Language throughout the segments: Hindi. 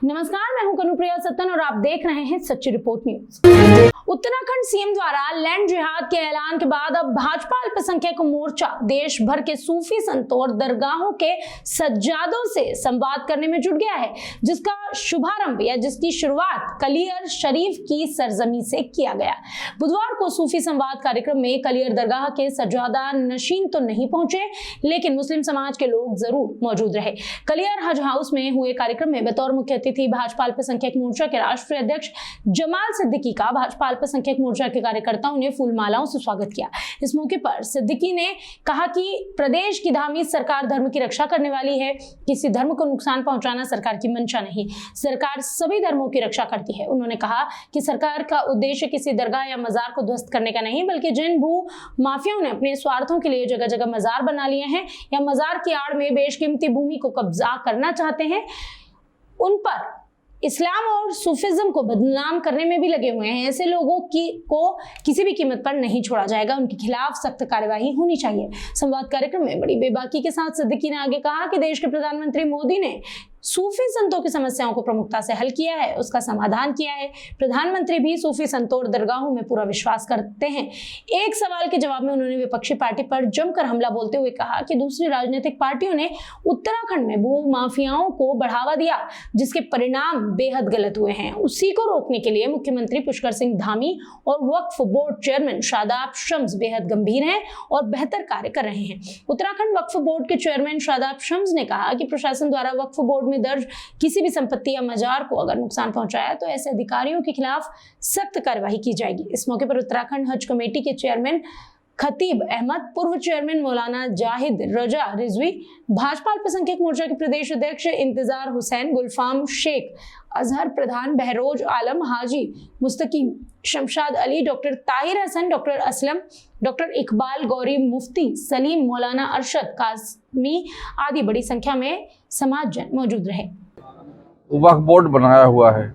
नमस्कार, मैं हूं कनुप्रिया सत्तन और आप देख रहे हैं सच्ची रिपोर्ट न्यूज। उत्तराखंड सीएम द्वारा लैंड जिहाद के ऐलान के बाद अब भाजपा अल्पसंख्यक मोर्चा देश भर के सूफी संतों और दरगाहों के सज्जादों से संवाद करने में जुट गया है, जिसका शुभारंभ या जिसकी शुरुआत कलियर शरीफ की सरजमी से किया गया। बुधवार को सूफी संवाद कार्यक्रम में कलियर दरगाह के सज्जादा नशीन तो नहीं पहुंचे, लेकिन मुस्लिम समाज के लोग जरूर मौजूद रहे। कलियर हज हाउस में हुए कार्यक्रम में बतौर मुख्य अतिथि भाजपा अल्पसंख्यक मोर्चा के राष्ट्रीय अध्यक्ष जमाल सिद्दीकी का भाजपा अल्पसंख्यक मोर्चा के कार्यकर्ताओं ने फूल मालाओं से स्वागत किया। इस मौके पर सिद्दीकी ने कहा कि प्रदेश की धार्मिक सरकार धर्म की रक्षा करने वाली है। किसी धर्म को नुकसान पहुंचाना सरकार की मंशा नहीं, सरकार सभी धर्मों की रक्षा करती है। उन्होंने कहा कि सरकार का उद्देश्य किसी दरगाह या मजार को ध्वस्त करने का नहीं, बल्कि जिन भू माफियाओं ने अपने स्वार्थों के लिए जगह जगह मजार बना लिए हैं या मजार की आड़ में बेशकीमती भूमि को कब्जा करना चाहते हैं, उन पर इस्लाम और सूफिज्म को बदनाम करने में भी लगे हुए हैं। ऐसे लोगों को किसी भी कीमत पर नहीं छोड़ा जाएगा, उनके खिलाफ सख्त कार्यवाही होनी चाहिए। संवाद कार्यक्रम में बड़ी बेबाकी के साथ सिद्दीकी ने आगे कहा कि देश के प्रधानमंत्री मोदी ने सूफी संतों की समस्याओं को प्रमुखता से हल किया है, उसका समाधान किया है। प्रधानमंत्री भी सूफी संतों और दरगाहों में पूरा विश्वास करते हैं। एक सवाल के जवाब में उन्होंने विपक्षी पार्टी पर जमकर हमला बोलते हुए कहा कि दूसरी राजनीतिक पार्टियों ने उत्तराखंड में भू माफियाओं को बढ़ावा दिया, जिसके परिणाम बेहद गलत हुए हैं। उसी को रोकने के लिए मुख्यमंत्री पुष्कर सिंह धामी और वक्फ बोर्ड चेयरमैन शादाब शम्स बेहद गंभीर हैं और बेहतर कार्य कर रहे हैं। उत्तराखंड वक्फ बोर्ड के चेयरमैन शादाब शम्स ने कहा कि प्रशासन द्वारा वक्फ बोर्ड दर्ज किसी भी संपत्ति या मजार को अगर नुकसान पहुंचाया तो ऐसे अधिकारियों के खिलाफ सख्त कार्रवाई की जाएगी। इस मौके पर उत्तराखंड हज कमेटी के चेयरमैन खतीब अहमद, पूर्व चेयरमैन मौलाना जाहिद रजा रिजवी, भाजपा अल्पसंख्यक मोर्चा के प्रदेश अध्यक्ष इंतजार हुसैन, गुलफाम शेख, अजहर प्रधान, Behroz Alam, Haji Mustaqeem, Shamshad Ali, doctor Tahir Hasan, doctor Aslam, doctor Iqbal Gauri, Mufti Salim, Maulana Arshad Qasmi आदि बड़ी संख्या में समाजजन मौजूद रहे। वक्फ बोर्ड बनाया हुआ है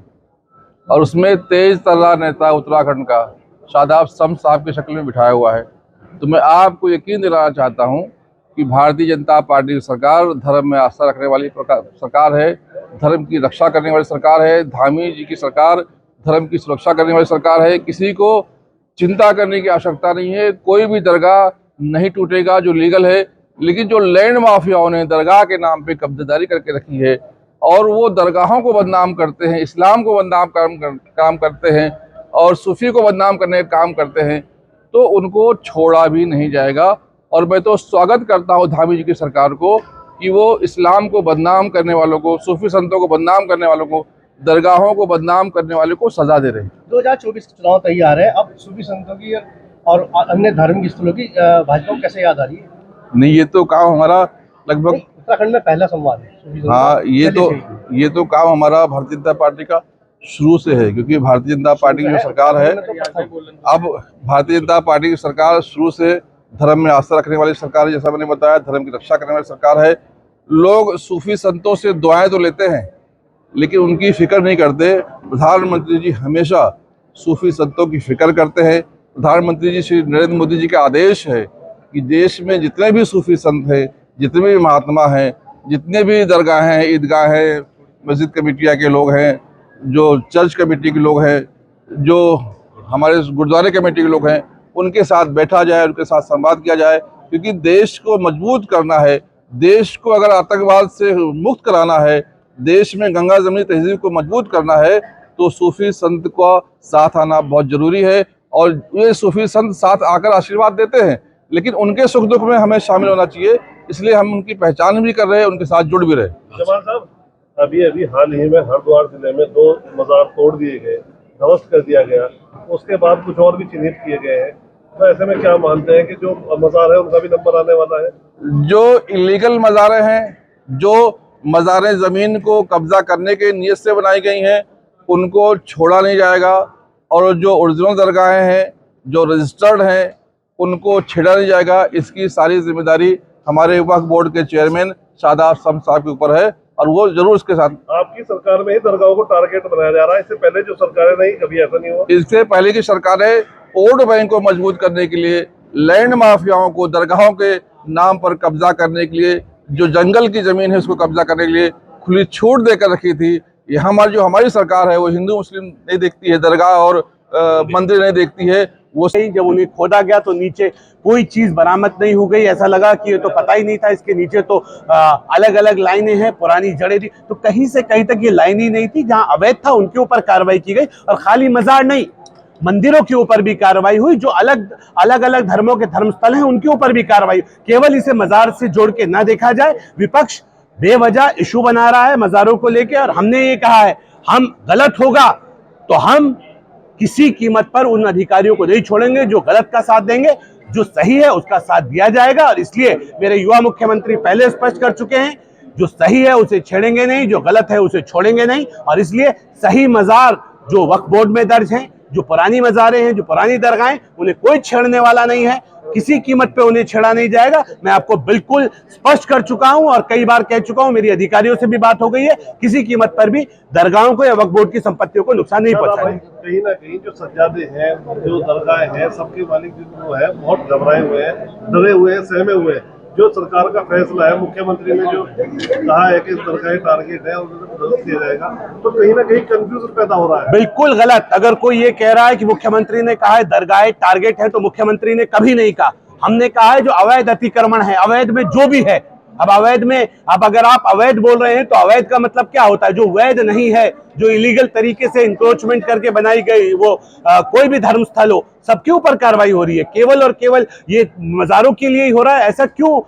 और उसमें तेज तर्रार नेता उत्तराखंड का शादाब शम्स साहब की शक्ल में बिठाया हुआ है। तो मैं आपको यकीन दिलाना चाहता हूं कि भारतीय जनता पार्टी की सरकार धर्म में आस्था रखने वाली सरकार है, धर्म की रक्षा करने वाली सरकार है। धामी जी की सरकार धर्म की सुरक्षा करने वाली सरकार है। किसी को चिंता करने की आवश्यकता नहीं है। कोई भी दरगाह नहीं टूटेगा जो लीगल है, लेकिन जो लैंड माफियाओं ने दरगाह के नाम पे कब्जेदारी करके रखी है और वो दरगाहों को बदनाम करते हैं, इस्लाम को बदनाम काम करते हैं और सूफी को बदनाम करने का काम करते हैं, तो उनको छोड़ा भी नहीं जाएगा। और मैं तो स्वागत करता हूँ धामी जी की सरकार को कि वो इस्लाम को बदनाम करने वालों को, सूफी संतों को बदनाम करने वालों को, दरगाहों को बदनाम करने वालों को सजा दे रहे हैं। 2024 चुनाव तैयार है, अब सूफी संतों की और अन्य धार्मिक स्थलों की भाजपा को कैसे याद आ रही है? नहीं, ये तो काम हमारा लगभग उत्तराखंड में पहला संवाद है। हाँ, ये तो काम हमारा भारतीय जनता पार्टी का शुरू से है, क्योंकि भारतीय जनता पार्टी की जो सरकार है, अब भारतीय जनता पार्टी की सरकार शुरू से धर्म में आस्था रखने वाली सरकार है। जैसा मैंने बताया, धर्म की रक्षा करने वाली सरकार है। लोग सूफी संतों से दुआएं तो लेते हैं, लेकिन उनकी फिक्र नहीं करते। प्रधानमंत्री जी हमेशा सूफी संतों की फिक्र करते हैं। प्रधानमंत्री जी श्री नरेंद्र मोदी जी का आदेश है कि देश में जितने भी सूफी संत हैं, जितने भी महात्मा हैं, जितने भी दरगाह हैं, ईदगाह हैं, मस्जिद कमेटियाँ के लोग हैं, जो चर्च कमेटी के लोग हैं, जो हमारे गुरुद्वारे कमेटी के लोग हैं, उनके साथ बैठा जाए, उनके साथ संवाद किया जाए, क्योंकि देश को मजबूत करना है। देश को अगर आतंकवाद से मुक्त कराना है, देश में गंगा जमनी तहजीब को मजबूत करना है, तो सूफी संत का साथ आना बहुत जरूरी है। और ये सूफी संत साथ आकर आशीर्वाद देते हैं, लेकिन उनके सुख दुख में हमें शामिल होना चाहिए। इसलिए हम उनकी पहचान भी कर रहे हैं, उनके साथ जुड़ भी रहे। जमाल साहब, अभी हाल ही में हरिद्वार जिले में 2 मजार तोड़ दिए गए, ध्वस्त कर दिया गया, उसके बाद कुछ और भी चिन्हित किए गए हैं। तो ऐसे में क्या मानते हैं कि जो मजार है उनका भी नंबर आने वाला है? जो इलीगल मजारें हैं, जो मजारें जमीन को कब्जा करने के नियत से बनाई गई हैं, उनको छोड़ा नहीं जाएगा। और जो ओरिजिनल दरगाहें हैं, जो रजिस्टर्ड हैं, उनको छेड़ा नहीं जाएगा। इसकी सारी जिम्मेदारी हमारे वक्फ बोर्ड के चेयरमैन शादाब शम्स साहब के ऊपर है और वो जरूर इसके साथ। आपकी सरकार में ही दरगाहों को टारगेट बनाया जा रहा है, इससे पहले जो सरकारें नहीं, कभी ऐसा नहीं हुआ? इससे पहले की सरकारें वोट बैंक को मजबूत करने के लिए, लैंड माफियाओं को दरगाहों के नाम पर कब्जा करने के लिए, जो जंगल की जमीन है उसको कब्जा करने के लिए खुली छूट देकर रखी थी। यहाँ हमारी सरकार है वो हिंदू मुस्लिम नहीं देखती है, दरगाह और मंदिर नहीं देखती है। वो जब उन्हें खोदा गया तो नीचे कोई चीज बरामद नहीं हो गई, ऐसा लगा कि ये तो पता ही नहीं था, इसके नीचे तो अलग अलग लाइनें हैं, पुरानी जड़ें थी। तो कहीं से कहीं तक ये लाइन ही नहीं थी। जहां अवैध था उनके ऊपर कार्रवाई की गई, और खाली मजार नहीं, मंदिरों के ऊपर भी कार्रवाई हुई। जो अलग अलग धर्मों के धर्मस्थल हैं उनके ऊपर भी कार्रवाई। केवल इसे मजार से जोड़ के ना देखा जाए। विपक्ष बेवजह इशू बना रहा है मजारों को लेके, और हमने ये कहा है हम गलत होगा तो हम किसी कीमत पर उन अधिकारियों को नहीं छोड़ेंगे जो गलत का साथ देंगे। जो सही है उसका साथ दिया जाएगा, और इसलिए मेरे युवा मुख्यमंत्री पहले स्पष्ट कर चुके हैं, जो सही है उसे छेड़ेंगे नहीं, जो गलत है उसे छोड़ेंगे नहीं। और इसलिए सही मजार जो वक्फ बोर्ड में दर्ज हैं, जो पुरानी मजारें हैं, जो पुरानी दरगाहें, उन्हें कोई छेड़ने वाला नहीं है, किसी कीमत पे उन्हें छेड़ा नहीं जाएगा। मैं आपको बिल्कुल स्पष्ट कर चुका हूं और कई बार कह चुका हूं, मेरी अधिकारियों से भी बात हो गई है, किसी कीमत पर भी दरगाहों को या वक्फ बोर्ड की संपत्तियों को नुकसान नहीं पहुंचाएंगे। कहीं ना कहीं जो सज्जादे हैं, जो दरगाहें हैं, सबके मालिक जो है बहुत घबराए हुए हैं, डरे हुए हैं, सहमे हुए हैं। जो सरकार का फैसला है, मुख्यमंत्री ने जो कहा है कि दरगाह टारगेट है और मदद किया जाएगा, तो कहीं ना कहीं कंफ्यूजन पैदा हो रहा है। बिल्कुल गलत। अगर कोई ये कह रहा है कि मुख्यमंत्री ने कहा है दरगाह टारगेट है, तो मुख्यमंत्री ने कभी नहीं कहा। हमने कहा है जो अवैध अतिक्रमण है, अवैध में जो भी है, अब अवैध में, अब अगर आप अवैध बोल रहे हैं तो अवैध का मतलब क्या होता है? जो वैध नहीं है, जो इलीगल तरीके से इंक्रोचमेंट करके बनाई गई वो कोई भी धर्मस्थल हो, सबके ऊपर कार्रवाई हो रही है। केवल और केवल ये मजारों के लिए ही हो रहा है, ऐसा क्यों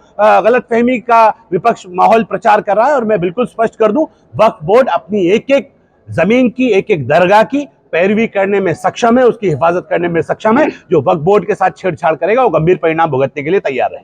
गलतफहमी का विपक्ष माहौल प्रचार कर रहा है? और मैं बिल्कुल स्पष्ट कर दूं, वक्फ बोर्ड अपनी एक एक जमीन की, एक एक दरगाह की पैरवी करने में सक्षम है, उसकी हिफाजत करने में सक्षम है। जो वक्फ बोर्ड के साथ छेड़छाड़ करेगा वो गंभीर परिणाम भुगतने के लिए तैयार है।